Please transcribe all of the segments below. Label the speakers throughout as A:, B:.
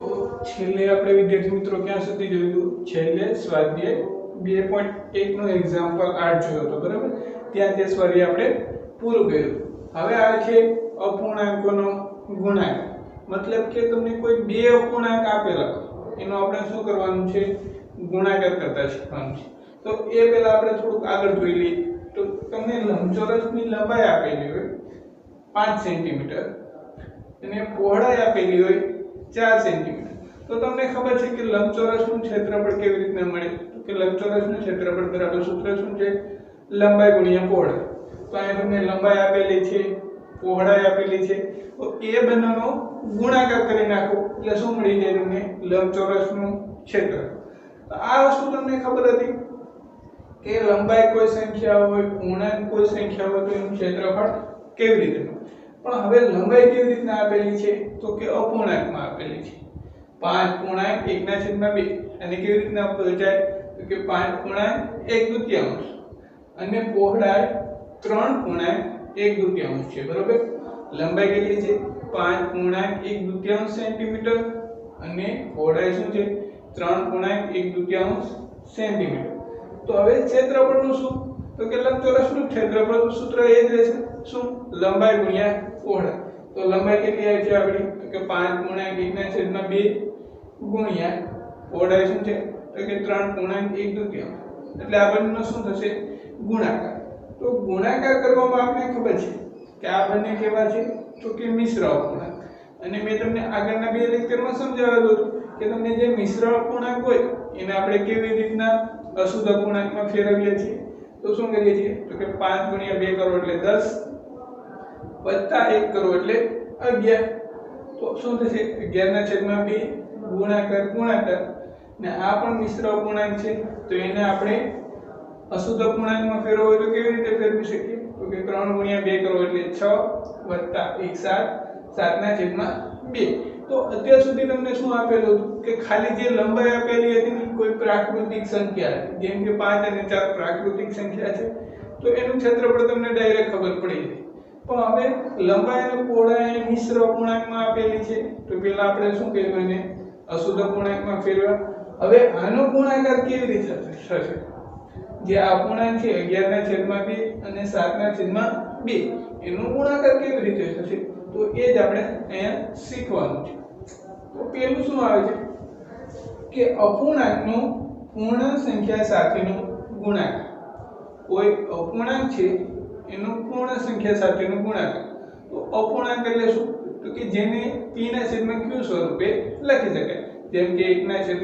A: છેલ્લે આપણે વિદ્યાર્થી મિત્રો ક્યાં સુધી જોયું? છેલ્લે સ્વાધ્યાય 2.1 નો એક્ઝામ્પલ 8 જોયો હતો, બરાબર? ત્યાં તે સ્વાધ્યાય આપણે પૂરું કર્યું. હવે આવે છે અપૂર્ણાંકોનો ગુણાકાર. મતલબ કે તમને કોઈ બે અપૂર્ણાંક આપેલા એનો આપણે શું કરવાનું છે? ગુણાકાર કરતા શીખવાનું છે. તો એ પહેલા આપણે થોડુંક આગળ જોઈ લઈએ. તો તમને લંબચોરસની લંબાઈ આપેલી હોય 5 સેન્ટીમીટર અને પહોળાઈ આપેલી હોય 4 સેન્ટીમીટર. તો તમને ખબર છે કે લંબચોરસનું ક્ષેત્રફળ કેવી રીતના મળે? કે લંબચોરસનું ક્ષેત્રફળ બરાબર સૂત્ર શું છે? લંબાઈ ગુણ્યા પહોળાઈ. તો અહીં તમને લંબાઈ આપેલી છે, પહોળાઈ આપેલી છે, તો એ બંનેનો ગુણાકાર કરી નાખો એટલે શું મળી જાય તમને? લંબચોરસનું ક્ષેત્રફળ. તો આ વસ્તુ તમને ખબર હતી કે લંબાઈ કોઈ સંખ્યા હોય, પૂર્ણાંક કોઈ સંખ્યા હોય તો એનું ક્ષેત્રફળ કેવી રીતે મળે. પણ હવે લંબાઈ કેવી રીતના આપેલી છે? તો કે અપૂર્ણાંકમાં આપેલી છે. 5.1/2. અને કેવી રીતના બચાય? તો કે 5.1/2 અને પહોળાઈ 3.1/2 છે, બરોબર? લંબાઈ કેટલી છે? 5.1/2 સેન્ટીમીટર અને પહોળાઈ શું છે? 3.1/2 સેન્ટીમીટર. તો હવે ક્ષેત્રફળનું શું? તો કે લંબચોરસનું ક્ષેત્રફળનું સૂત્ર એ જ રહેશે. શું? લંબાઈ ગુણ્યા પહોળાઈ. તો લંબાઈ કેટલી આવી છે આપણી? તો કે 5.1/2 ગુણ્યા પહોળાઈ શું છે? તો કે 3.1/2. એટલે આ બંનેનો શું થશે? ગુણાકાર. તો ગુણાકાર કરવામાં આપણે ખબર છે કે આ બંને કેવા છે? તો કે મિશ્ર અપૂર્ણાંક. અને મેં તમને આગળના બે લેક્ચરમાં સમજાવેલું હતું કે તમને જે મિશ્ર અપૂર્ણાંક હોય એને આપણે કેવી રીતના અશુદ્ધ અપૂર્ણાંકમાં ફેરવીએ છીએ. તો શું કરીએ છીએ? તો કે 5 × 2 કરો એટલે 10 વત્તા 1 કરો એટલે 11. તો શું થશે? 11/2 ગુણાકાર ગુણાકાર. ને આ પણ મિશ્ર અપૂર્ણાંક છે તો એને આપણે અશુદ્ધ અપૂર્ણાંકમાં ફેરવવો હોય તો કેવી રીતે ફેરવી શકીએ? તો કે 3 × 2 કરો એટલે 6 વત્તા 1 7 7/2. તો અત્યાર સુધી તમને શું આપેલું હતું કે ખાલી જે લંબાઈ આપેલી હતી કોઈ પ્રાકૃતિક સંખ્યા, જેમ કે 5 અને 4 પ્રાકૃતિક સંખ્યા છે તો એનું ક્ષેત્રફળ તમને ડાયરેક્ટ ખબર પડી જાય. પણ હવે લંબાઈ અને પહોળાઈ મિશ્ર અપૂર્ણાંકમાં આપેલી છે તો પહેલા આપણે શું કર્યું? એને અશુદ્ધ અપૂર્ણાંકમાં ફેરવ્યા. હવે આનો ગુણાકાર કેવી રીતે થશે? જે આ અપૂર્ણાંક છે 11/2 અને 7/2 એનો ગુણાકાર કેવી રીતે થશે? તો એ જ આપણે અહીંયા શીખવાનું છે. તો પહેલું શું આવે છે કે અપૂર્ણાંકનો પૂર્ણ સંખ્યા સાથેનો ગુણાકાર. કોઈ અપૂર્ણાંક છે એનો પૂર્ણ સંખ્યા સાથેનો ગુણાકાર. તો અપૂર્ણાંક એટલે શું? તો કે જેને p/q સ્વરૂપે લખી શકાય. જેમ કે 1/2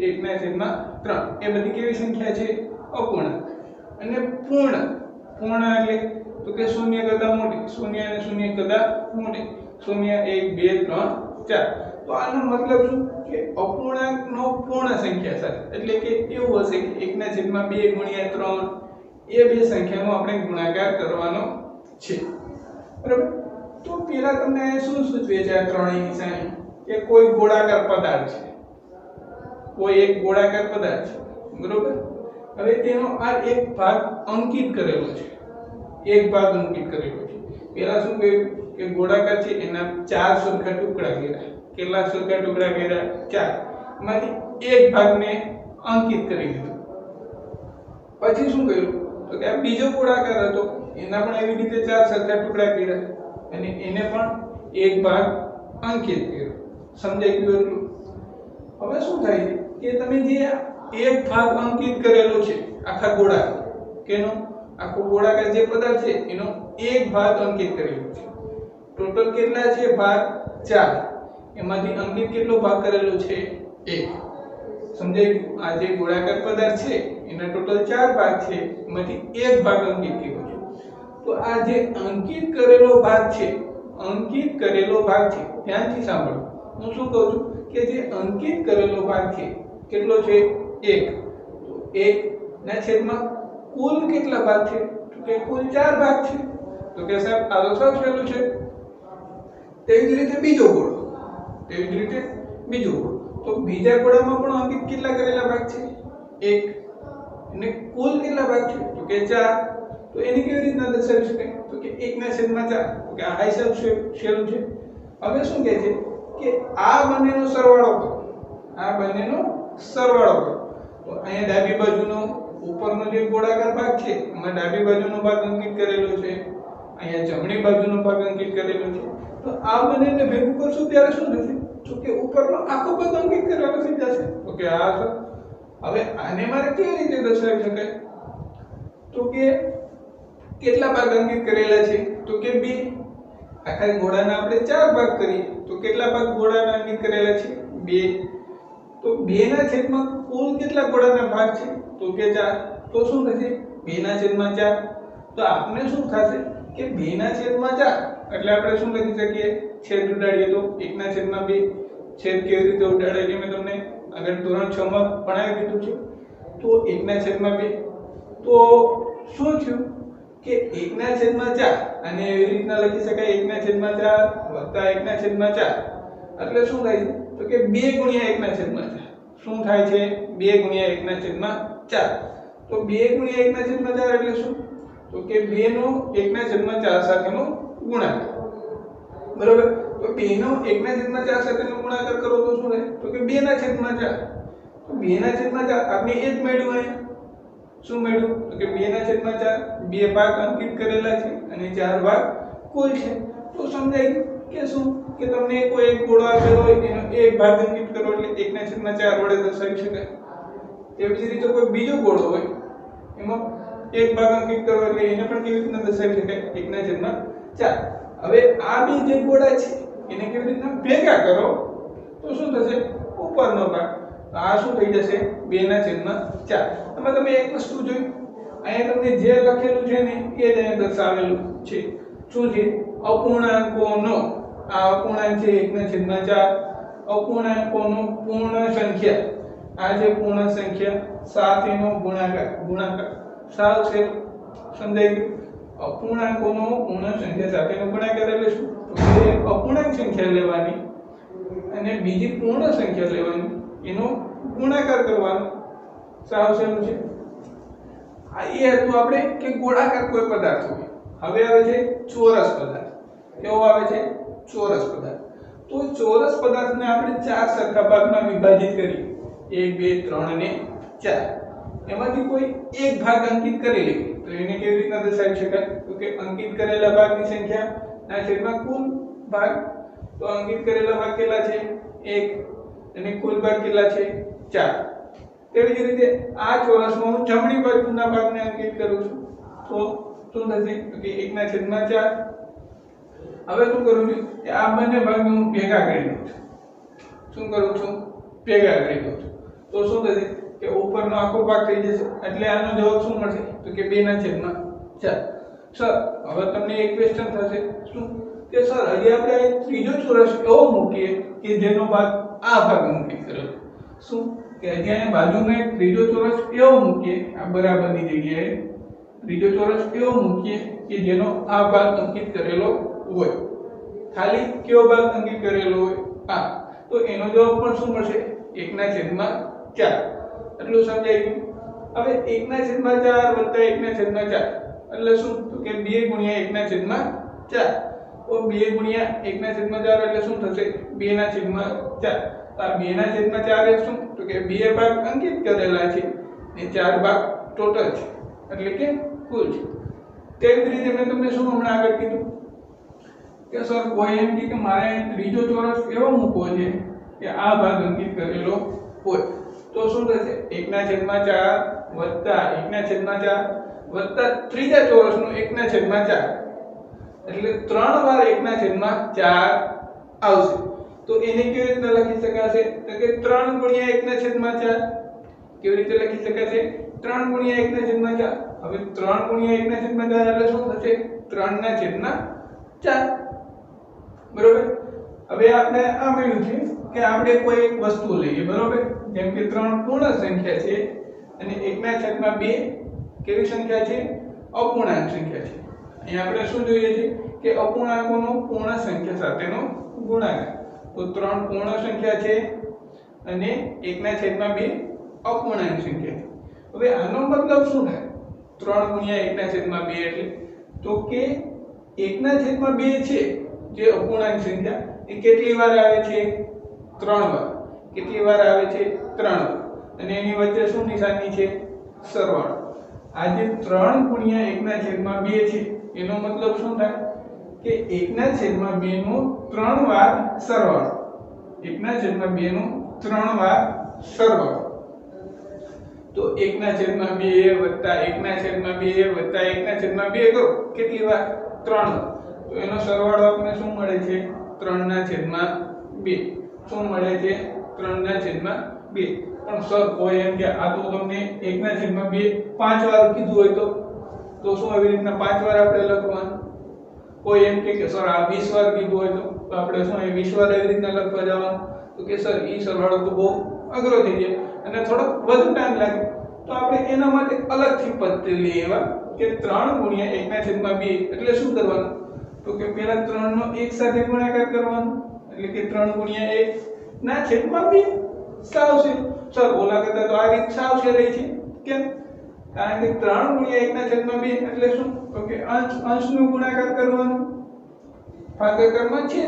A: 1/3 એ બધી કેવી સંખ્યા છે? અપૂર્ણાંક. અને પૂર્ણ પૂર્ણ એટલે તો કે 0 કરતા મોટી, 0 અને 0 કરતા મોટી, 0 1 2 3 4. તો આનો મતલબ શું કે અપૂર્ણાંકનો પૂર્ણ સંખ્યા સાથે, એટલે કે એવું હશે કે 1/2 × 3 એ બે સંખ્યાનો આપણે ગુણાકાર કરવાનો છે, બરાબર? તો પહેલા તમને શું સૂચવે છે આ ત્રણેય નિશાની? કે કોઈ ગોળાકાર પદાર્થ છે, કોઈ એક ગોળાકાર પદાર્થ છે, બરોબર? હવે તેનો આ એક ભાગ અંકિત કરેલો છે, એક ભાગ અંકિત કરેલો છે. પહેલા શું કહ્યું કે ગોળાકાર છે એના 4 સરખા ટુકડા કર્યા. કેટલા સરખા ટુકડા કર્યા? 4. એમાંથી એક ભાગને અંકિત કરી દીધો. પછી શું કર્યું? તો કે આ બીજો ગોળાકાર હતો એના પણ એવી રીતે 4 સરખા ટુકડા કર્યા અને એને પણ એક ભાગ અંકિત કર્યો. સમજાઈ ગયું એટલું? હવે શું થાય છે કે તમે જે એક ભાગ અંકિત કરેલો છે આખા ગોળાકાર, કેનો? આખો ગોળાકાર જે પદાર્થ છે એનો એક ભાગ અંકિત કરેલો છે. ટોટલ કેટલા છે ભાગ? 4. એમાંથી અંકિત કેટલો ભાગ કરેલો છે? 1. સમજાઈ ગયું? આ જે ગોળાકાર પદાર્થ છે એના ટોટલ 4 ભાગ છે, એમાંથી એક ભાગ અંકિત કર્યો છે. તો આ જે અંકિત કરેલો ભાગ છે, અંકિત કરેલો ભાગ છે, ધ્યાનથી સાંભળો. હું શું કહું છું કે જે અંકિત કરેલો ભાગ છે કેટલો છે? 1. તો 1/, કુલ કેટલા ભાગ છે? તો કે કુલ 4 ભાગ છે. તો કે સાહેબ આ તો સાવ સહેલું છે. તેવી જ રીતે બીજો ગોળો, તો બીજા ગોળામાં પણ અંકિત કેટલા કરેલા ભાગ છે? 1. અને કુલ કેટલા ભાગ છે? તો કે 4. તો એની કેવી રીતના દર્શાવી શકાય? તો કે 1/4. તો કે આ હિસાબ સહેલું છે. હવે શું કહે છે કે આ બંનેનો સરવાળો કરો, આ બંનેનો સરવાળો કરો. તો અહીંયા ડાબી બાજુનો ઉપરનો જે ગોળાકાર ભાગ છે એમાં ડાબી બાજુનો ભાગ અંકિત કરેલો છે, અહીંયા જમણી બાજુનો ભાગ અંકિત કરેલો છે. તો આ બંનેને ભેગું કરશું ત્યારે શું થશે? તો કે ઉપરનો આખો ભાગ અંકિત કરેલો થઈ જશે. તો કે આ હવે આને મારે કેવી રીતે દર્શાવી શકાય? તો કે કેટલા ભાગ અંકિત કરેલા છે? તો કે 2. આખા ગોળાના આપણે 4 ભાગ કરીએ તો કેટલા ભાગ ગોળાના અંકિત કરેલા છે? 2. તો 2 ના છેદમાં કુલ કેટલા ગોળાના ભાગ છે? તો કે 4. તો શું થશે? 2 ના છેદમાં 4. તો આપણે શું થશે કે 2 ના છેદમાં 4 એટલે આપણે શું લખી શકીએ? છેદ ઉડાડીએ તો 1 ના છેદમાં 2. છેદ કેવી રીતે ઉડાડે એ મેં તમને આગળ ધોરણ 6 માં ભણાવી દીધું છે. તો 1 ના છેદમાં 2. તો શું થયું કે 1 ના છેદમાં 4 અને એવી રીતના લખી શકાય 1 ના છેદમાં 4 વત્તા 1 ના છેદમાં 4 એટલે શું થાય છે? તો કે 2 ગુણ્યા 1 ના છેદમાં 4. શું થાય છે? 2 ગુણ્યા 1 ના છેદમાં 4. તો 2 ગુણ્યા 1 ના છેદમાં 4 એટલે શું? તો કે 2 નો 1 ના છેદમાં 4 સાથેનો ગુણાકાર. બરોબર? તો 2 નો 1 ના છેદમાં 4 સાથેનો ગુણાકાર કરો તો શું થાય? તો કે 2 ના છેદમાં 4. તો 2 ના છેદમાં 4 આપણે એ જ મેળવ્યું અહીંયા. શું મેળવ્યું? તો કે 2 ના છેદમાં 4 2 ભાગ અંકિત કરેલા છે અને 4 ભાગ કુલ છે. તો સમજાય કે શું કે તમને કોઈ એક ગોળો આપેલો હોય એનો એક ભાગ અંકિત કરો એટલે 1 ના છેદમાં 4 વડે દર્શાવી શકાય. તેવી જ રીતે કોઈ બીજો ગોળો હોય એમાં એક ભાગ અંકિત કરો એટલે એને પણ કેવી રીતના દર્શાવી શકાય? 1 ના છેદમાં 4. હવે આ બે જે ગોળા છે એને કેવી રીતના ભેગા કરો તો શું થશે? ઉપરનો ભાગ. તો આ શું થઈ જશે? 2 ના છેદમાં 4. આમાં તમે એક વસ્તુ જોઈ, અહીંયા તમને જે લખેલું છે ને એ જ અહીંયા દર્શાવેલું છે. શું છે? અપૂર્ણાંકોનો. આ અપૂર્ણાંક છે 1 ના છેદમાં 4. અપૂર્ણાંકોનો પૂર્ણ સંખ્યા. આ જે પૂર્ણ સંખ્યા સાથેનો ગુણાકાર સાવ છે. સમજાય ગયું? અપૂર્ણાંકોનો પૂર્ણ સંખ્યા સાથેનો ગુણાકાર એટલે શું? તો કે અપૂર્ણાંક સંખ્યા લેવાની અને બીજી પૂર્ણ સંખ્યા લેવાની, એનો ગુણાકાર કરવાનો. સાવ સહેલું છે. આ એ હતું આપણે કે ગોળાકાર કોઈ પદાર્થ હોય. હવે આવે છે ચોરસ પદાર્થ. કેવો આવે છે? ચોરસ પદાર્થ. તો ચોરસ પદાર્થને આપણે 4 સરખા ભાગમાં વિભાજિત કરીએ. 1 2 3 અને 4. એમાંથી કોઈ એક ભાગ અંકિત કરી લઈએ તો એને કેવી રીતના દર્શાવી શકાય? તો કે અંકિત કરેલા ભાગની સંખ્યા ના છેદમાં કુલ ભાગ. તો અંકિત કરેલા ભાગ કેટલા છે? 1 અને કુલ ભાગ કેટલા છે? 4. તેવી જ રીતે આ ચોરસમાં હું જમણી બાજુના ભાગને અંકિત કરું છું તો શું થશે? તો કે 1 ના છેદમાં 4. હવે શું કરું છું કે આ બંને ભાગને હું ભેગા કરી દઉં છું. શું કરું છું? ભેગા કરી દઉં છું. તો શું થશે કે ઉપરનો આખો ભાગ થઈ જશે એટલે આનો જવાબ શું મળશે? તો કે 2 ના છેદમાં 4. સર હવે તમને એક ક્વેશ્ચન થશે શું કે સર હજી આપણે ત્રીજો ચોરસ એવો મૂકીએ કે જેનો ભાગ આ ભાગ અંકિત કરેલો. શું કે હજી અહીંયા બાજુમાં એક ત્રીજો ચોરસ એવો મૂકીએ આ બરાબરની જગ્યાએ ત્રીજો ચોરસ એવો મૂકીએ કે જેનો આ ભાગ અંકિત કરેલો હોય. ખાલી કયો ભાગ અંકિત કરેલો હોય? આ. તો એનો જવાબ પણ શું મળશે? 1 ના છેદમાં 4. એટલું સમજાઈ ગયું? હવે 1 ના છેદમાં 4 વત્તા 1 ના છેદમાં 4 એટલે શું? તો કે 2 ગુણ્યા 1 ના છેદમાં 4. તો 2 ગુણ્યા 1 ના છેદમાં 4 એટલે શું થશે? 2 ના છેદમાં 4. તો આ 2 ના છેદમાં 4 એ શું? તો કે 2 ભાગ અંકિત કરેલા છે અને 4 ભાગ ટોટલ છે એટલે કે કુલ છે. તેવી જ રીતે મેં તમને શું હમણાં આગળ કીધું કે સર કોઈ એમ કે મારે ત્રીજો ચોરસ એવો મૂકવો છે કે આ ભાગ અંકિત કરેલો હોય. તો શું થશે? 1 ના છેદમાં 4 વત્તા 1 ના છેદમાં 4 વત્તા ત્રીજા ચોરસનો 1 ના છેદમાં 4 એટલે 3 વાર 1 ના છેદમાં 4 આવશે. તો એને કેવી રીતે લખી શકાશે? તો કે 3 ગુણ્યા 1 ના છેદમાં 4. કેવી રીતે લખી શકાશે? 3 ગુણ્યા 1 ના છેદમાં 4. હવે 3 ગુણ્યા 1 ના છેદમાં 4 એટલે શું થશે? 3 ના છેદમાં 4. બરોબર? હવે આપણે આ મળ્યું છે કે આપણે કોઈ એક વસ્તુ લઈએ. બરોબર? જેમ કે 3 પૂર્ણ સંખ્યા છે અને 1 ના છેદમાં 2 કેવી સંખ્યા છે? અપૂર્ણાંક સંખ્યા છે. અહીં આપણે શું જોઈએ છે કે અપૂર્ણાંકોનો પૂર્ણ સંખ્યા સાથેનો ગુણાકાર. તો 3 પૂર્ણ સંખ્યા છે અને 1 ના છેદમાં 2 અપૂર્ણાંક સંખ્યા છે. હવે આનો મતલબ શું થાય? 3 ગુણ્યા 1 ના છેદમાં 2 એટલે તો કે 1 ના છેદમાં 2 છે જે અપૂર્ણાંક સંખ્યા એ કેટલી વાર આવે છે? 3 વાર. કેટલી વાર આવે છે? 3 વાર. અને એની વચ્ચે શું નિશાની છે? સરવાળો. આ જે 3 ગુણ્યા 1/2 છે એનો મતલબ શું થાય કે 1/2 નો 3 વાર સરવાળો. 1/2 નો 3 વાર સરવાળો. તો 1/2 વત્તા 1/2 વત્તા 1/2 કરો કેટલી વાર? 3 વાર. તો એનો સરવાળો આપણને શું મળે છે? 3/2. શું મળે છે? 3/2. પણ સર કોઈ એમ કે આ તો તમને 1/2 5 વાર કીધું હોય તો શું આવી રીતના 5 વાર આપણે લખવાનું? કોઈ એમ કે સર આ 20 વાર કીધું હોય તો આપણે શું એ 20 વાર એવી રીતના લખવા જવાનું? તો કે સર ઈ સરવાળો તો બહુ અઘરો થઈ જાય અને થોડો વધુ ટાઈમ લાગે. તો આપણે એના માટે અલગથી પદ્ધતિ લઈએ એવા કે 3 ગુણ્યા 1/2 એટલે શું કરવાનું? તો કે પહેલા 3 નો એક સાથે ગુણાકાર કરવાનો એટલે કે 3 ગુણ્યા 1/2 સાવ છે. સર ઓલા કરતા તો આ રીત સાવ સહેલી છે. કેમ? કારણ કે 3 ગુણ્યા 1/2 એટલે શું? તો કે અંશનો ગુણાકાર કરવાનો, ભાગાકારમાં છે.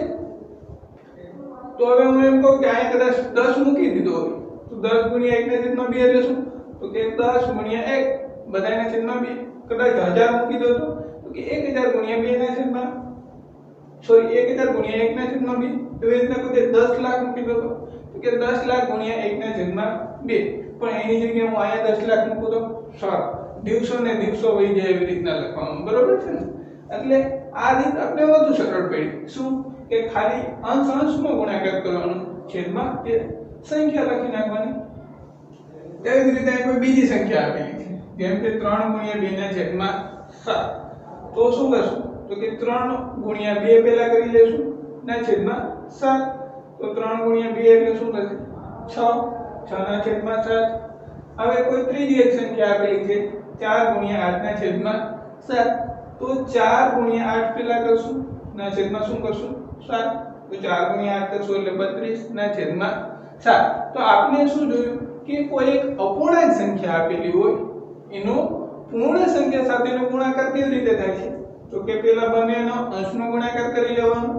A: તો હવે હું એમ કહું કે આ કદાચ 10 મૂકી દીધો હોય તો 10 ગુણ્યા 1/2 એટલે શું? તો કે 10 ગુણ્યા 1 બધાના છેદમાં 2. કદાચ 1000 મૂકી દો તો કે 1000 ગુણ્યા 2 ના છેદમાં સોરી 1000 ગુણ્યા 1 ના છેદમાં 2. એવી રીતના કોઈ 10 લાખ મૂકી દો તો કે 10 લાખ ગુણ્યા 1 ના છેદમાં 2. પણ એની જગ્યાએ હું અહીંયા 10 લાખ મૂકું તો સારું દિવસો ને દિવસો વહી જાય એવી રીતના લખવાનું. બરોબર છે ને? એટલે આ રીત આપણે વધુ સરળ પડી. શું કે ખાલી અંશનો ગુણાકાર કરવાનો, છેદમાં એ સંખ્યા લખી નાખવાની. તેવી જ રીતે કોઈ બીજી સંખ્યા આપેલી છે જેમ કે 3 ગુણ્યા 2 ના છેદમાં 7. તો શું કરશું? તો કે 3 ગુણ્યા 2 પહેલા કરી લેશું ના છેદમાં 7. તો 3 ગુણ્યા 2 એટલે શું થશે? 6. 6 ના છેદમાં 7. હવે કોઈ ત્રીજી એક સંખ્યા આપેલી છે 4 ગુણ્યા 8 ના છેદમાં 7. તો 4 ગુણ્યા 8 પહેલા કરશું ના છેદમાં શું કરશું? 7. તો 4 ગુણ્યા 8 કરશું એટલે 32 ના છેદમાં 7. તો આપણે શું જોયું કે કોઈ એક અપૂર્ણાંક સંખ્યા આપેલી હોય એનો પૂર્ણ સંખ્યા સાથેનો ગુણાકાર કેવી રીતે થાય છે? તો કે પહેલા બંનેનો અંશનો ગુણાકાર કરી લેવાનો.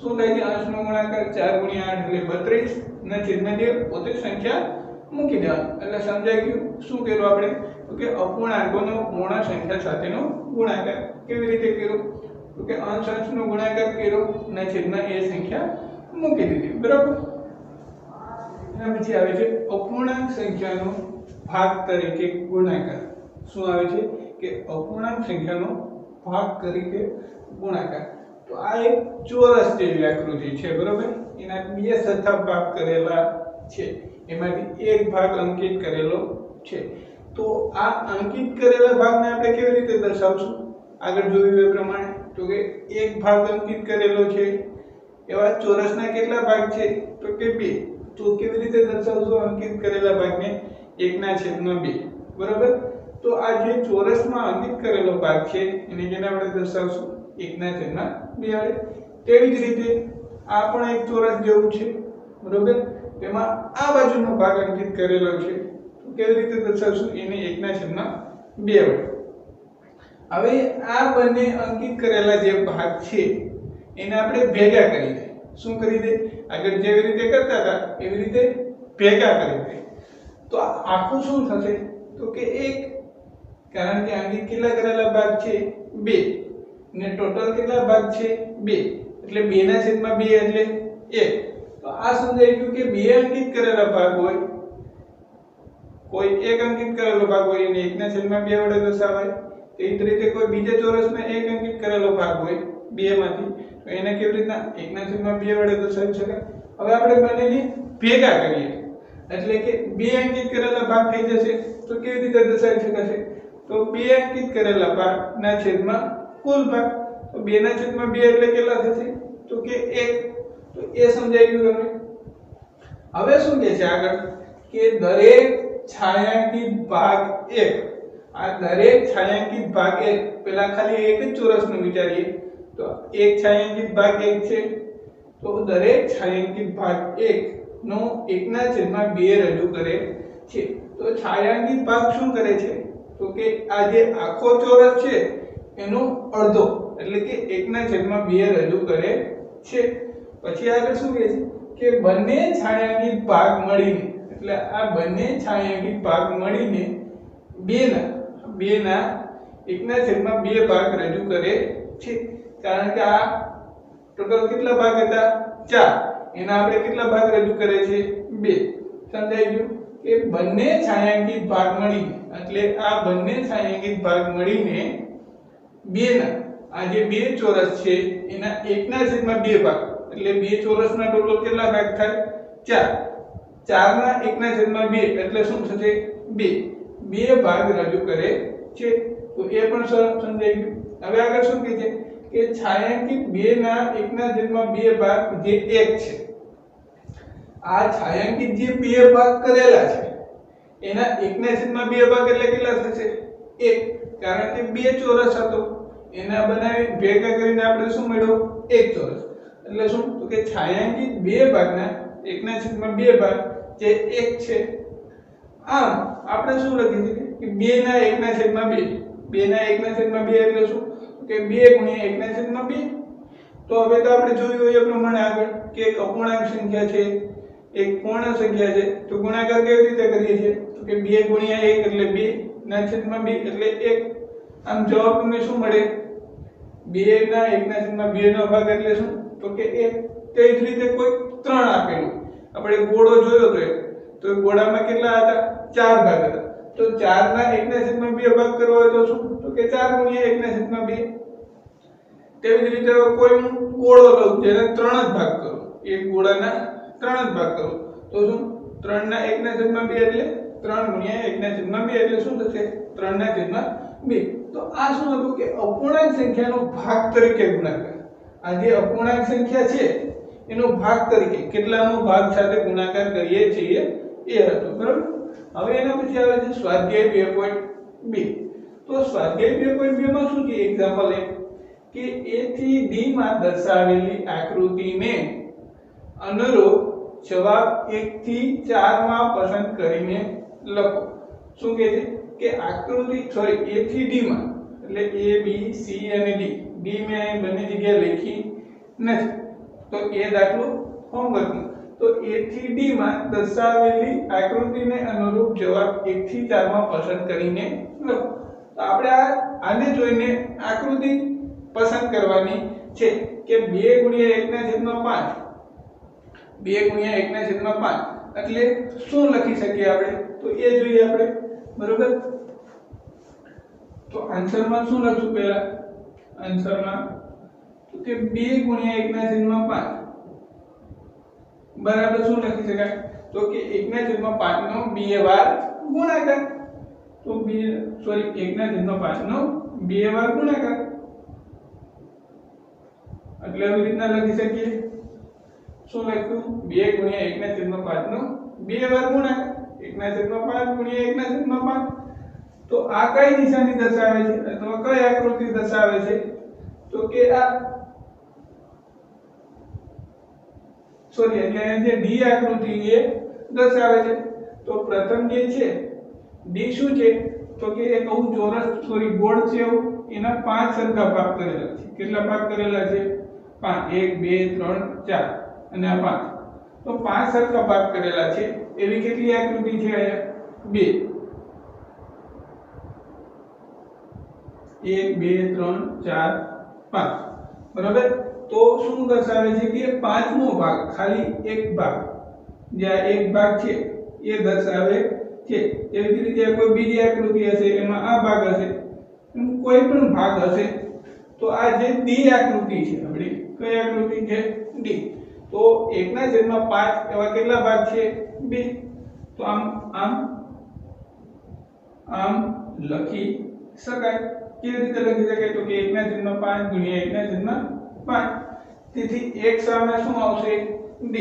A: શું થાય છે? અંશનો ગુણાકાર 4 ગુણ્યા 8 એટલે 32 ના છેદમાં જે પોતે સંખ્યા મૂકી દેવાની. એટલે સમજાઈ ગયું શું કર્યું આપણે? તો કે અપૂર્ણાંકોનો પૂર્ણ સંખ્યા સાથેનો ગુણાકાર કેવી રીતે કર્યો? તો કે અંશનો ગુણાકાર કર્યો ના છેદમાં એ સંખ્યા મૂકી દીધી. બરાબર? એના પછી આવે છે અપૂર્ણાંક સંખ્યાનો ભાગ તરીકે ગુણાકાર. શું આવે છે? કે અપૂર્ણાંક સંખ્યાનો ભાગ તરીકે ગુણાકાર. તો આ એક ચોરસ જેવી આકૃતિ છે. બરાબર? એના બે સરખા ભાગ કરેલા છે, એમાંથી એક ભાગ અંકિત કરેલો છે. તો આ અંકિત કરેલા ભાગને આપણે કેવી રીતે દર્શાવશું? આગળ જોયું એ પ્રમાણે તો કે એક ભાગ અંકિત કરેલો છે. એવા ચોરસના કેટલા ભાગ છે? તો કે 2. તો કેવી રીતે દર્શાવશું અંકિત કરેલા ભાગને? 1/2. બરાબર? તો આ જે ચોરસમાં અંકિત કરેલો ભાગ છે એને કેના વડે દર્શાવશું? 1/2 વડે. તેવી જ રીતે આ પણ એક ચોરસ જેવું છે. બરાબર? તેમાં આ બાજુનો ભાગ અંકિત કરેલો છે. તો કેવી રીતે દર્શાવશું? એને 1/2 વડે. હવે આ બંને અંકિત કરેલા જે ભાગ છે એને આપણે ભેગા કરી દઈએ. શું કરી દે? આગળ જેવી રીતે કરતા હતા એવી રીતે ભેગા કરી દે. તો આખું શું થશે? તો કે 1. કારણ કે અંકિત કેટલા કરેલા ભાગ છે? 2. ને ટોટલ કેટલા ભાગ છે? 2. એટલે 2/2 એટલે 1. તો આ સમજાઈ ગયું કે 2 અંકિત કરેલા ભાગ હોય, કોઈ એક અંકિત કરેલો ભાગ હોય એને 1/2 વડે દર્શાવાય. એ જ રીતે કોઈ બીજા ચોરસમાં એક અંકિત કરેલો ભાગ હોય 2 માંથી તો એને કેવી રીતના 1/2 વડે દર્શાવી શકાય? હવે આપણે બંનેને ભેગા કરીએ એટલે કે 2 અંકિત કરેલા ભાગ થઈ જશે. તો કેવી રીતે દર્શાવી શકાશે? તો 2 અંકિત કરેલા ભાગના છેદમાં કુલ ભાગ. તો 2/2 એટલે કેટલા થશે? તો કે 1. તો એ સમજાઈ ગયું તમને. હવે શું કહે છે આગળ કે દરેક છાયાંકિત ભાગ 1. આ દરેક છાયાંકિત ભાગ 1 પેલા ખાલી એક જ ચોરસનું વિચારીએ તો એક છાયાંકિત ભાગ 1 છે. તો દરેક છાયાંકિત ભાગ 1 નો 1/2 રજૂ કરે છે. તો છાયાંકિત ભાગ શું કરે છે? તો કે આ જે આખો ચોરસ છે એનો અડધો એટલે કે 1/2 રજૂ કરે છે. પછી આગળ શું કહે છે કે બંને છાयांकित ભાગ મળીને, એટલે આ બંને છાयांकित ભાગ મળીને બેના 1/2 ભાગ રજૂ કરે છે. કારણ કે આ ટોટલ કેટલા ભાગ હતા 4, એના આપણે કેટલા ભાગ રજૂ કરે છે 2. સમજાઈ ગયું કે બંને છાयांकित ભાગ મળીને, એટલે આ બંને છાयांकित ભાગ મળીને બેના આ જે બે ચોરસ છે એના 1/2 ભાગ, એટલે બે ચોરસના ટોટલ કેટલા ભાગ થાય 4. 4 ના 1/2 એટલે શું થશે 2 ભાગ રજૂ કરે છે. તો એ પણ સમજાઈ ગયું. હવે આગળ શું કહે છે કે છાयांकित 2 ના 1/2 ભાગ જે 1 છે, આ છાयांकित જે 2 ભાગ કરેલા છે એના 1/2 ભાગ એટલે કેટલા થશે 1, કારણ કે બે ચોરસ હતો એના બનાવી ભેગા કરીને આપણે શું મળ્યો 1 ચોરસ. એટલે શું તો કે છાयांकित 2 ભાગના 1/2 ભાગ જે 1 છે. આમ આપણે શું લખી શકીએ કે 2 ના 1/2, 2 ના 1/2 એટલે શું કે 2 * 1/2. તો હવે તો આપણે જોયું એ પ્રમાણે આગળ કે એક અપૂર્ણાંક સંખ્યા છે, એક પૂર્ણ સંખ્યા છે, તો ગુણાકાર કેવી રીતે કરીએ છીએ તો કે 2 * 1 એટલે 2/2 એટલે 1. આમ જવાબ તમને શું મળે 2 ના 1/2 નો ભાગ એટલે શું તો કે 1. તે જ રીતે કોઈ 3 આપેલું, આપણે ગોળો જોયો તો એ ગોળામાં કેટલા હતા 4 ભાગ હતા. તો 4 ના 1/2 ભાગ કરવા હોય તો શું તો કે 4 * 1/2. તેવી જ રીતે કોઈ ગોળો લઉં જેને 3 જ ભાગ કરું, એક ગોળાના 3 જ ભાગ કરું તો શું 3 ના 1/2 એટલે 3 * 1/2 એટલે શું થશે 3/2. તો આ શું હતું કે અપૂર્ણાંક સંખ્યાનો ભાગ તરીકે ગુણાકાર. આ જે અપૂર્ણાંક સંખ્યા છે એનો ભાગ તરીકે કેટલાનો ભાગ સાથે ગુણાકાર કરીએ છીએ એ હતું. બરાબર. હવે એના પછી આવે છે સ્વાધ્યાય 2.2. તો સ્વાધ્યાય 2.2 માં શું છે એક્ઝામ્પલ કે A થી D માં દર્શાવેલી આકૃતિને અનુરૂપ જવાબ 1 થી 4 માં પસંદ કરીને લખો. શું કહે છે કે આકૃતિ A થી D માં, એટલે A B C અને D મેં અહીં બંને જગ્યાએ લખી નથી, તો એ દાખલો હોમવર્ક. તો A થી D માં દર્શાવેલી આકૃતિને અનુરૂપ જવાબ 1 થી 4 માં પસંદ કરીને લખો. તો આપણે આને જોઈને આકૃતિ પસંદ કરવાની છે કે 2 * 1/5, 2 * 1/5 એટલે શું લખી શકીએ આપણે તો એ જોઈએ આપણે. બરોબર. તો આન્સરમાં શું લખશું પહેલા આન્સરમાં તો કે 2 * 1/5 બરાબર શું લખી શકાય તો કે 1/5 નો 2 વાર ગુણાકાર. તો 1/5 નો 2 વાર ગુણાકાર એટલે આવી રીતના લખી શકીએ. શું લખ્યું 2 * 1/5 નો 2 વાર ગુણાકાર 1/5 * 1/5. તો આ કઈ નિશાની દર્શાવે છે અથવા કઈ આકૃતિ દર્શાવે છે તો કે આ એટલે જે D આકૃતિ એ દર્શાવે છે. તો પ્રથમ જે છે D શું છે તો કે એક આવું ચોરસ ગોળ છે એના 5 સરખા ભાગ કરેલા છે. કેટલા ભાગ કરેલા છે 5, 1 2 3 4 અને આ 5. તો 5 સરખા ભાગ કરેલા છે એવી કેટલી આકૃતિ છે અહીંયા 2. 1 2 3 4 5. બરાબર. તો શું દર્શાવે છે કે પાંચમો ભાગ ખાલી એક ભાગ જે આ એક ભાગ છે એ દર્શાવે છે. એવી જ રીતે કોઈ બીજી આકૃતિ હશે એમાં આ ભાગ હશે, કોઈ પણ ભાગ હશે તો આ જે D આકૃતિ છે આપણી કઈ આકૃતિ છે D. તો 1/5 એવા કેટલા ભાગ છે 2. તો આમ લખી શકાય. કેવી રીતે લખી શકાય તો કે 1/5 * 1/5. તેથી એક સામે શું આવશે D.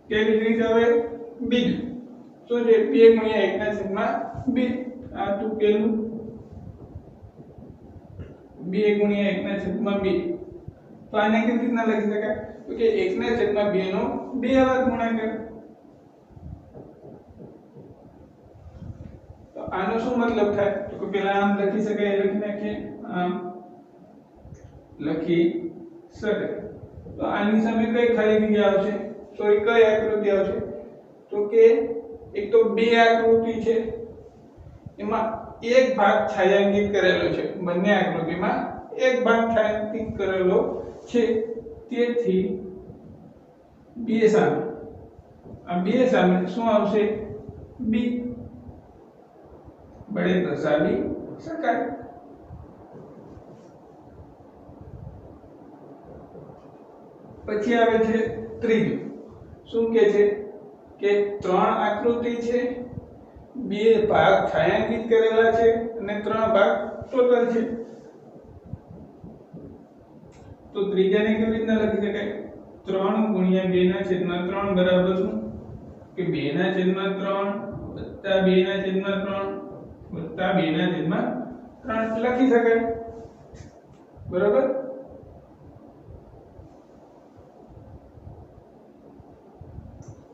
A: કેવી રીતે હવે બીજું શું છે 2 * 1/2. આ તો પેલું 2 * 1/2. તો આને કેવી રીતના લખી શકાય તો કે 1/2 નો 2 વાર ગુણાકાર. તો આનો શું મતલબ થાય તો કે પહેલા આમ લખી શકાય લખી નાખીએ આમ લખી શકાય। તો આની સામે કઈ ખાલી જગ્યા આવશે, સોરી કઈ આકૃતિ આવશે, તો કે એક તો બે આકૃતિ છે એમાં એક ભાગ છાयांकित કરેલો છે, બંને આકૃતિમાં એક ભાગ છાयांकित કરેલો છે, તેથી બે સામે આ બે સામે શું આવશે, બી વડે દર્શાવી શકાય। પછી આવે છે ત્રીજું, શું કહે છે કે ત્રણ આકૃતિ છે, બે ભાગ છાयांकित કરેલા છે અને ત્રણ ભાગ ટોટલ છે। તો ત્રીજાને કેવી રીતના લખી શકાય, 3 ગુણ્યા 2 ના છેદમાં 3 બરાબર શું કે 2 ના છેદમાં 3 વત્તા 2 ના છેદમાં 3 વત્તા 2 ના છેદમાં 3 લખી શકાય, બરાબર।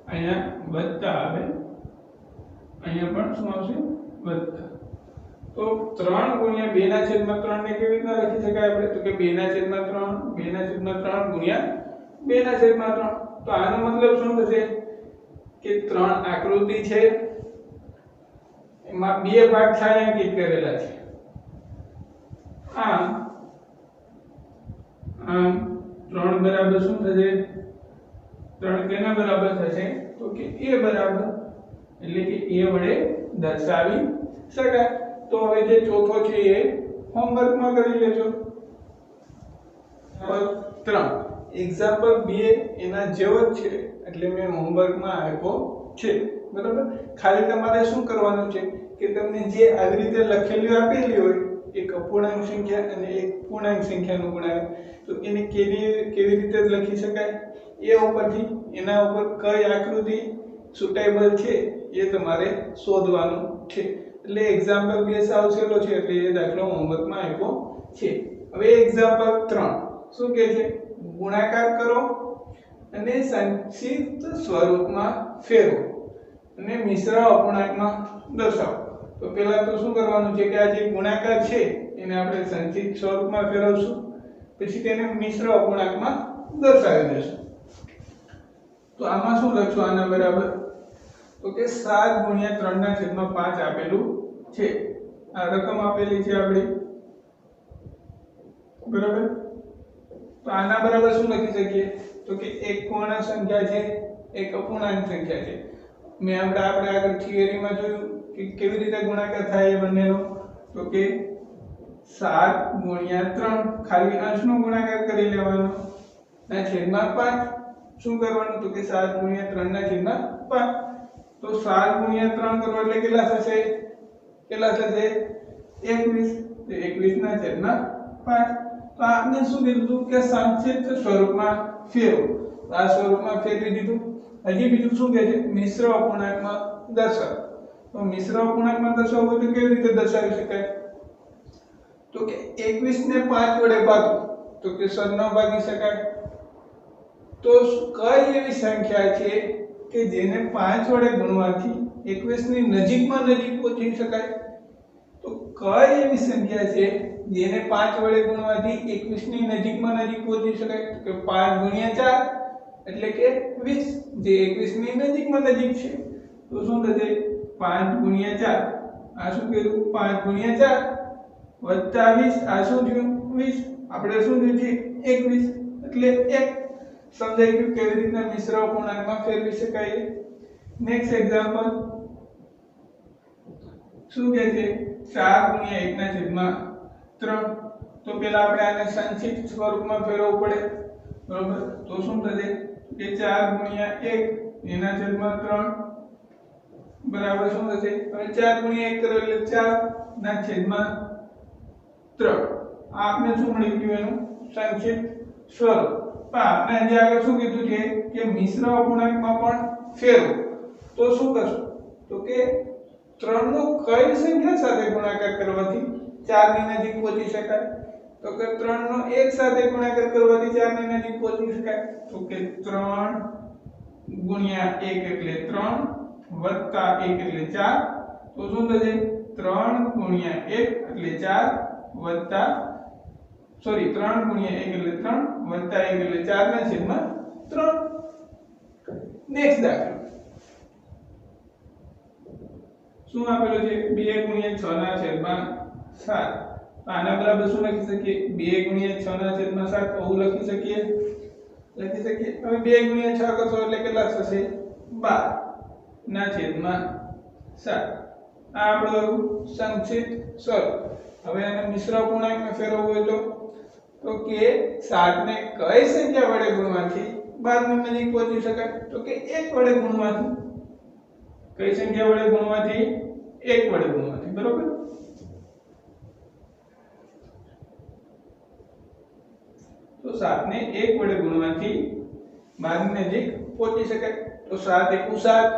A: અહીંયા વત્તા આવે, અહીંયા પણ શું આવશે, વત્તા। તો 3 ગુણ્યા 2 ના છેદમાં 3 ને કેવી રીતના લખી શકાય આપણે, તો કે 2 ના છેદમાં 3 2 ના છેદમાં 3 ગુણ્યા 2 ના છેદમાં 3। તો આનો મતલબ શું થશે કે ત્રણ આકૃતિ છે એમાં બે ભાગ છાयांकित કરેલા છે, આમ 3 બરાબર શું થશે, 3 કેના બરાબર થશે, તો કે a બરાબર, એટલે કે a વડે દર્શાવી શકાય। તો હવે જે ચોથો છે એ હોમવર્કમાં કરી લેજો। 3 એક્ઝામ્પલ 2 એના જેવો જ છે, એટલે મેં હોમવર્કમાં આપ્યો છે, બરાબર। ખાલી તમારે શું કરવાનું છે કે તમને જે આવી રીતે લખેલી આપેલી હોય, એક અપૂર્ણાંક સંખ્યા અને એક પૂર્ણાંક સંખ્યાનું ગુણાકાર, તો એને કેવી રીતે લખી શકાય એ ઉપરથી એના ઉપર કઈ આકૃતિ સુટેબલ છે એ તમારે શોધવાનું છે। એટલે એક્ઝામ્પલ 2 સાવ સહેલો છે, એટલે એ દાખલો હોમવર્કમાં આપ્યો છે। હવે એક્ઝામ્પલ 3 શું કહે છે, ગુણાકાર કરો અને સંક્ષિપ્ત સ્વરૂપમાં ફેરવો અને મિશ્ર અપૂર્ણાંકમાં દર્શાવો। તો પહેલા તો શું કરવાનું છે કે આ જે ગુણાકાર છે એને આપણે સંક્ષિપ્ત સ્વરૂપમાં ફેરવશું, પછી તેને મિશ્ર અપૂર્ણાંકમાં દર્શાવી દઈશું। તો આમાં શું લખશું આના બરાબર, તો કે 7 ગુણ્યા 3 ના છેદમાં 5 આપેલું છે, આ રકમ આપેલી છે આપણી, બરાબર। તો આના બરાબર શું લખી શકીએ, તો કે એક પૂર્ણ સંખ્યા છે, એક અપૂર્ણાંક સંખ્યા છે। મેં આપણે આગળ થિયરીમાં જોયું કે કેવી રીતે ગુણાકાર થાય એ બંનેનો, તો કે 7 ગુણ્યા 3 ખાલી અંશનો ગુણાકાર કરી લેવાનો ના છેદમાં 5, શું કરવાનું, તો કે 7 ગુણ્યા 3 ના છેદમાં 5। તો 7 ગુણ્યા 3 કરો એટલે કેટલા થશે, 21, તો 21 ના છેદમાં 5। તો આપણે શું કીધું કે સંક્ષિપ્ત સ્વરૂપમાં ફેરવો, તો આ સ્વરૂપમાં ફેરવી દીધું। હજી બીજું શું કહે છે, મિશ્ર અપૂર્ણાંકમાં દર્શાવો। તો મિશ્ર અપૂર્ણાંકમાં દર્શાવવું તો કેવી રીતે દર્શાવી શકાય, તો કે 21 ને 5 વડે ભાગો તો કે 7 ભાગી શકાય। તો કઈ એવી સંખ્યા છે કે જેને 5 વડે ગુણવાથી 21 ની નજીકમાં નજીક પહોંચી શકાય, તો કઈ એવી સંખ્યા છે જેને 5 વડે ગુણવાથી 21 ની નજીકમાં નજીક પહોંચી શકાય, તો કે 5 ગુણ્યા 4 એટલે કે 20, જે 21 ની નજીકમાં નજીક છે। તો શું થશે, 5 ગુણ્યા 4, આ શું કીધું 5 ગુણ્યા 4 વત્તા 20, આ શું થયું 20, આપણે શું થયું છે 21, એટલે 1। સમજાઈ ગયું કેવી રીતના મિશ્ર અપૂર્ણાંકમાં ફેરવી શકાય। નેક્સ્ટ એક્ઝામ્પલ શું કહે છે, 4 ગુણ્યા 1 ના છેદમાં 3। તો પહેલા આપણે આને સંક્ષિપ્ત સ્વરૂપમાં ફેરવવું પડે, બરોબર। તો શું થશે કે 4 ગુણ્યા 1 એના છેદમાં 3 બરાબર શું થશે, હવે 4 ગુણ્યા 1 કરો એટલે 4 ના છેદમાં 3। આપને શું મળી ગયું, એનું સંક્ષિપ્ત સ્વરૂપ। પણ આપણે હજી આગળ શું કીધું છે કે મિશ્ર અપૂર્ણાંકમાં પણ ફેરવો, તો શું કરશું, તો કે 3 નો કઈ સંખ્યા સાથે ગુણાકાર કરવાથી 4 ની નજીક પહોંચી શકાય, તો કે 3 નો 1 સાથે ગુણાકાર કરવાથી 4 ની નજીક પહોંચી શકાય। તો કે 3 ગુણ્યા 1 એટલે 3 વત્તા 1 એટલે 4, તો શું થશે 3 ગુણ્યા 1 એટલે 4 વત્તા સોરી 3 ગુણ્યા 1 એટલે 3 વત્તા 1 એટલે 4 ના છેદમાં 3. નેક્સ્ટ દાખલો શું આપેલો છે 2 ગુણ્યા 6 ના છેદમાં 7. આના બરાબર શું લખી શકીએ 2 ગુણ્યા 6 ના છેદમાં 7 આવું લખી શકીએ. હવે 2 ગુણ્યા 6 કરશો એટલે કેટલા થશે 12 ના છેદમાં 7. આ આપણો સંક્ષિપ્ત સ્વરૂપ. હવે આને મિશ્ર પૂર્ણાંકમાં ફેરવવું હોય તો કે 7 ને કઈ સંખ્યા વડે ગુણવાથી 12 ની નજીક પહોંચી શકાય તો કે 1 વડે ગુણવાથી. કઈ સંખ્યા વડે ગુણવાથી 1 વડે ગુણવાથી. બરોબર. તો 7 ને 1 વડે ગુણવાથી 12 ની નજીક પહોંચી શકાય. તો 7 * 7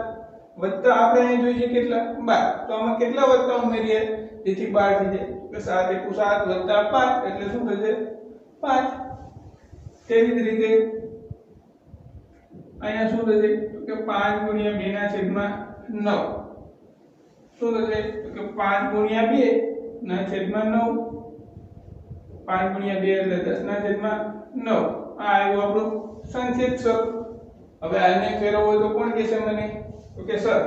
A: વત્તા આપણે અહીં જોઈએ કેટલા 12. તો આમાં કેટલા વત્તા ઉમેરીએ જેથી 12 થઈ જાય તો 7 * 7 + 5 એટલે શું થશે 5. તેવી જ રીતે અહીંયા શું થશે તો કે 5 ગુણ્યા 2 ના છેદમાં 9. શું થશે તો કે 5 ગુણ્યા 2 ના છેદમાં 9. 5 ગુણ્યા 2 એટલે 10 ના છેદમાં 9. આ આવ્યું આપણું સંક્ષિપ્ત સ્વરૂપ. હવે આને ફેરવવો તો કોણ કહેશે મને તો કે સર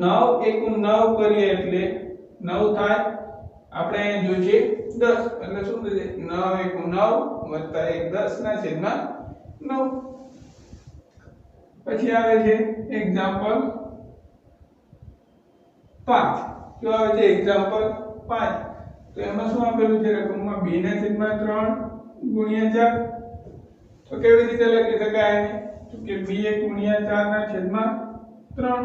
A: 9 * 9 કરીએ એટલે 9 થાય. આપણે અહીં જોઈએ 10 એટલે શું થશે 9 * 9 વત્તા 1 10 ના છેદમાં 9. પછી આવે છે એક્ઝામ્પલ 5. જો આવે છે એક્ઝામ્પલ 5 તો એમાં શું આપેલું છે રકમમાં 2 ના છેદમાં 3 ગુણ્યા 4. તો કેવી રીતે લખી શકાય આને તો કે 2 ગુણ્યા 4 ના છેદમાં 3.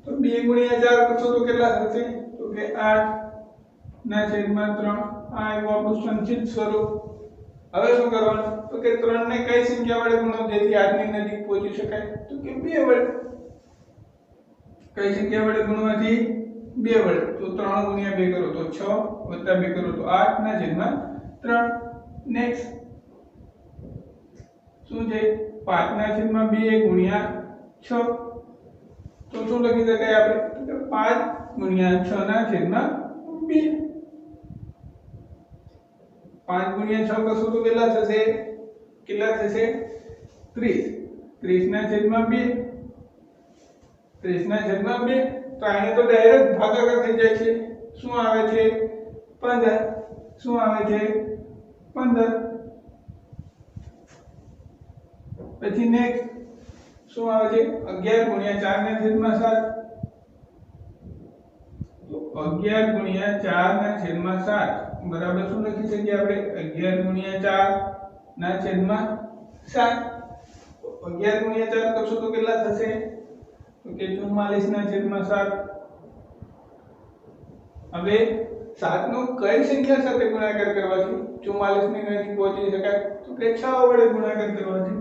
A: તો 2 ગુણ્યા 4 કરશો તો કેટલા થશે તો કે 8 ના છેદમાં 3. આ આવ્યું આપણું સંક્ષિપ્ત સ્વરૂપ. હવે શું કરવાનું તો કે 3 ને કઈ સંખ્યા વડે ગુણો જેથી 8 ની નજીક પહોંચી શકાય તો કે 2 વડે. કઈ સંખ્યા વડે ગુણવાથી 2 વડે. તો 3 ગુણ્યા 2 કરો તો 6 વત્તા 2 કરો તો 8 ના છેદમાં 3. નેક્સ્ટ શું છે 5 ના છેદમાં 2 ગુણ્યા 6. તો શું લખી શકાય આપણે તો 5 ગુણ્યા 6 ના છેદમાં 2. 5 ગુણ્યા 6 કરશો તો કેટલા થશે 30. 30 ના છેદમાં 2. 30 ના છેદમાં 2. તો અહીંયા તો ડાયરેક્ટ ભાગાકાર થઈ જાય છે. શું આવે છે 15. શું આવે છે 15. પછી નેક્સ્ટ શું આવે છે 11 ગુણ્યા 4 ના છેદમાં 7. તો 11 ગુણ્યા 4 ના છેદમાં 7 બરાબર શું લખી શકીએ આપણે 11 ગુણ્યા 4 ના છેદમાં 7. તો 11 ગુણ્યા 4 કરશો તો કેટલા થશે તો કે 44 ના છેદમાં 7. હવે 7 નો કઈ સંખ્યા સાથે ગુણાકાર કરવાથી 44 ની નજીક પહોંચી શકાય તો કે 6 વડે ગુણાકાર કરવાથી.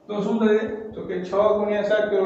A: તો શું થશે તો કે 6 ગુણ્યા 7 કરો